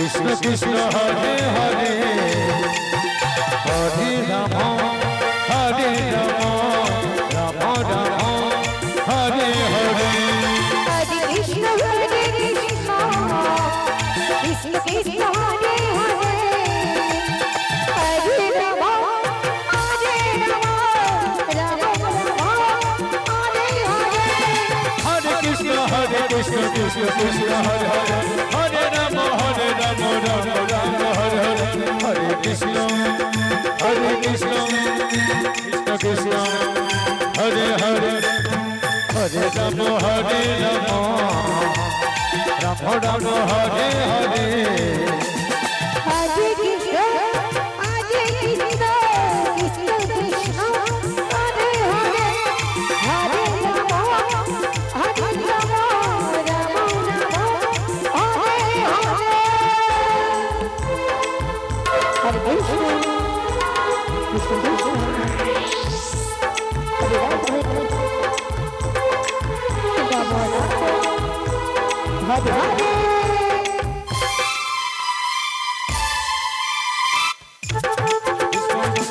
Krishna Krishna Hare Hare Hare Rama Hare Rama Rama Rama Hare Hare Hare Krishna Krishna Krishna Hare Hare Hare Rama Hare Rama Rama Rama Hare Hare Hare Krishna Krishna Krishna Hare Hare Hare Rama Hare Rama Rama Rama Hare Hare Hare Krishna Krishna Krishna Hare Hare Hare Rama Hare Rama Rama Rama Hare Hare Hare Krishna Krishna Krishna Hare Hare Hare Rama Hare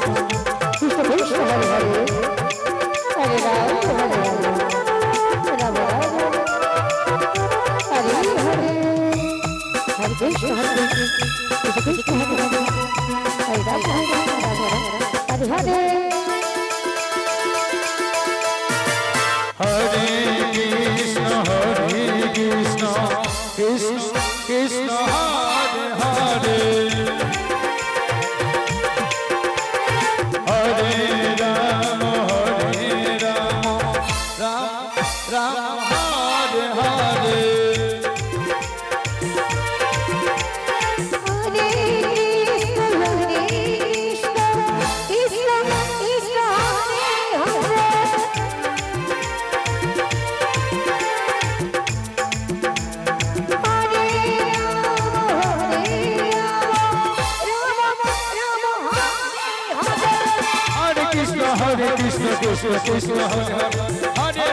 Rama Rama Rama Hare Hare Hare Krishna Krishna Krishna Hare Rama Hare Hare Krishna Hare Hare Hare Rama Rama Hare Hare Krishna Krishna Hare Hare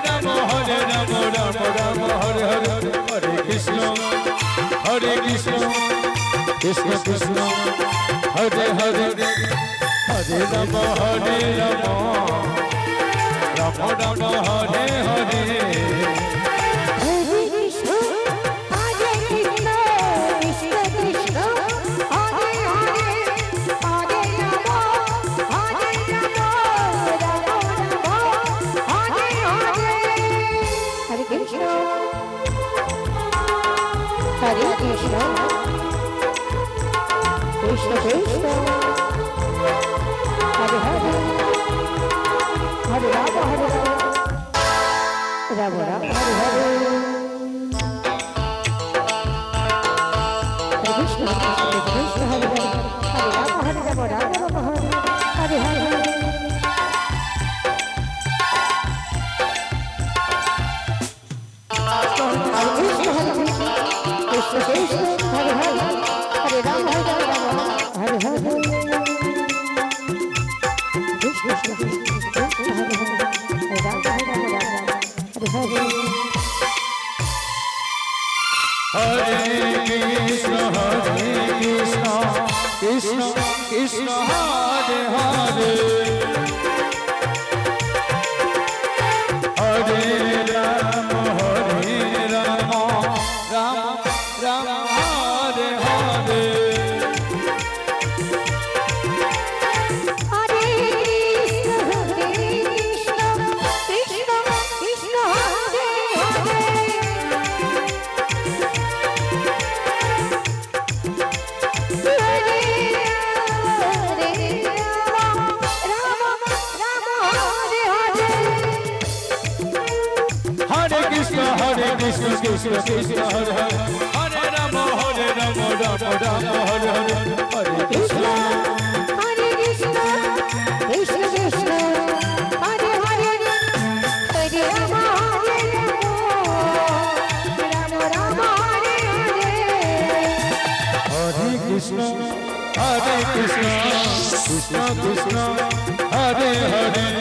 Rama Rama Rama Hare Hare Hare Krishna Krishna Krishna Hare Hare Hare Rama Rama Rama Hare Hare Hare Krishna Krishna Krishna Hare Hare Hare Rama Hare Rama Rama Hare Hare Hare Krishna Krishna Hare Hare Hare Rama Hare Rama Rama Hare Hare Krishna Krishna Hare Hare Hare Rama Hare Rama Hare Hare Krishna Krishna Hare Hare Hare Rama Hare Rama Hare Hare Hare Krishna Krishna Krishna Hare Hare Hare Rama Rama Rama Hare Hare Krishna Krishna Krishna Hare Hare Hare Rama Rama Rama Hare Hare Hare Krishna Krishna Krishna Krishna Hare Hare